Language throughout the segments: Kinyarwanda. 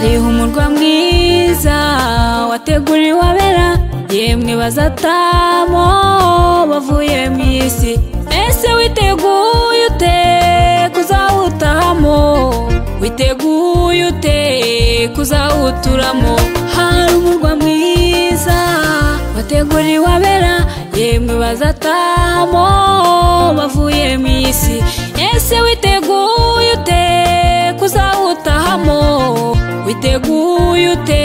hariho umurwa mwiza wateguriwe abera, yemwe bazatamo bavuye mu isi. Ese witeguye ute kuzawutahamo? Witeguye ute kuzawuturamo? Hari umurwa mwiza wateguriwe abera, yemwe bazatamo bavuye mu isi. Ese witeguye ute kuzawutahamo? Witeguye ute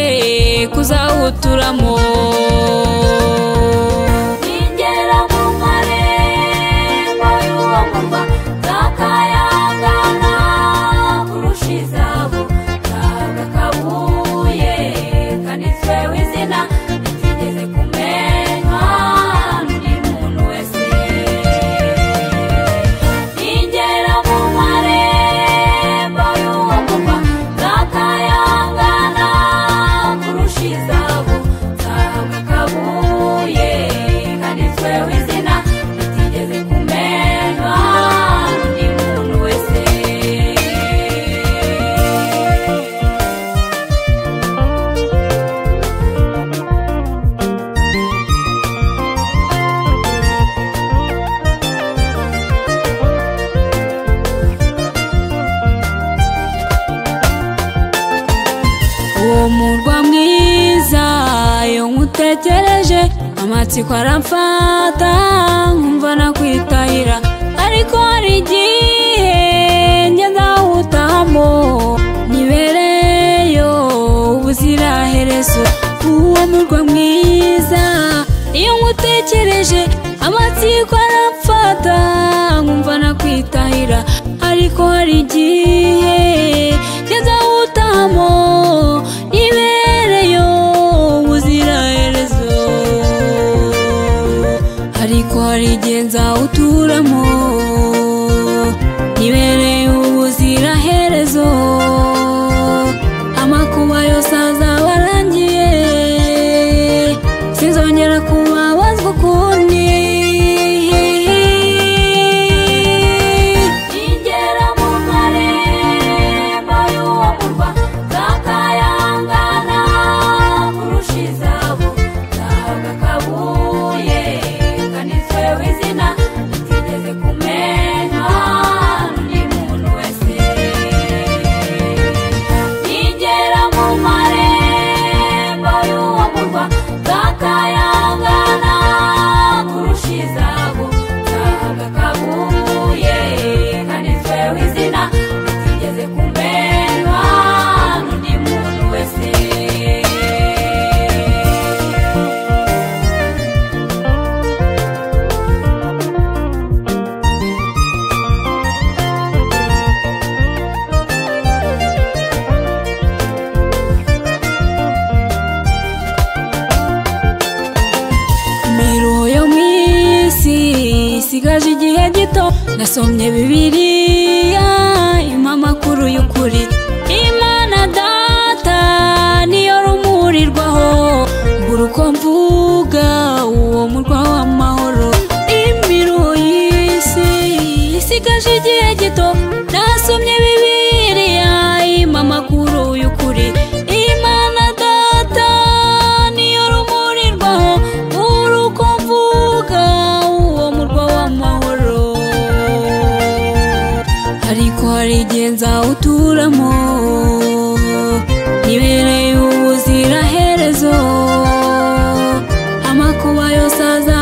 kuzawuturamo? Ningera mu marembo y'uwo murwa, nzakayangana kurusha izahabu, nzahabwa akabuye kanditsweho izina ritigeze kumenywa n'undi muntu wese. Ningera mu marembo y'uwo murwa, nzakayangana kurusha izahabu, nzahabwa akabuye kanditsweho izina ritigeze kumenywa n'undi muntu wese. Uwo murwa mwiza iyo nkutekereje, amatsiko aramfata nkumva nakwitahira, ariko hari igihe njye nzawutahamo nibereyo ubuziraherezo. Uwo murwa mwiza iyo nkutekereje, amatsiko aramfata nkumva nakwitahira, ariko hari igihe njye nzawutahamo nibereyo ubuziraherezo. Ariko hari igihe nzawuturamo nibereye ubuziraherezo. Amakuba yose azaba arangiye, sinzongera kubabazwa ukundi. Ningera mu marembo y'uwo murwa, nzakayangana kurusha izahabu, nzahabwa akabuye kanditsweho izina ritigeze kumenywa n'undi muntu wese. Ningera mu marembo y'uwo murwa, nzakayangana kurusha izahabu, nzahabwa akabuye kanditsweho izina ritigeze kumenywa n'undi muntu wese. Imiruho yo mu isi isigaje igihe gito, nasomye Bibiliya impa amakuru y'ukuri. Imana Data niyo rumurirwaho, mbura uko mvuga uwo murwa w'amahoro. Imiruho y'isi isigaje igihe gito, nasomye Bibiliya impa amakuru y'ukuri. Imana Data niyo rumurirwaho, mbura uko mvuga uwo murwa w'amahoro. Ariko hari igihe nzawuturamo nibereye ubuziraherezo. Amakuba yose aza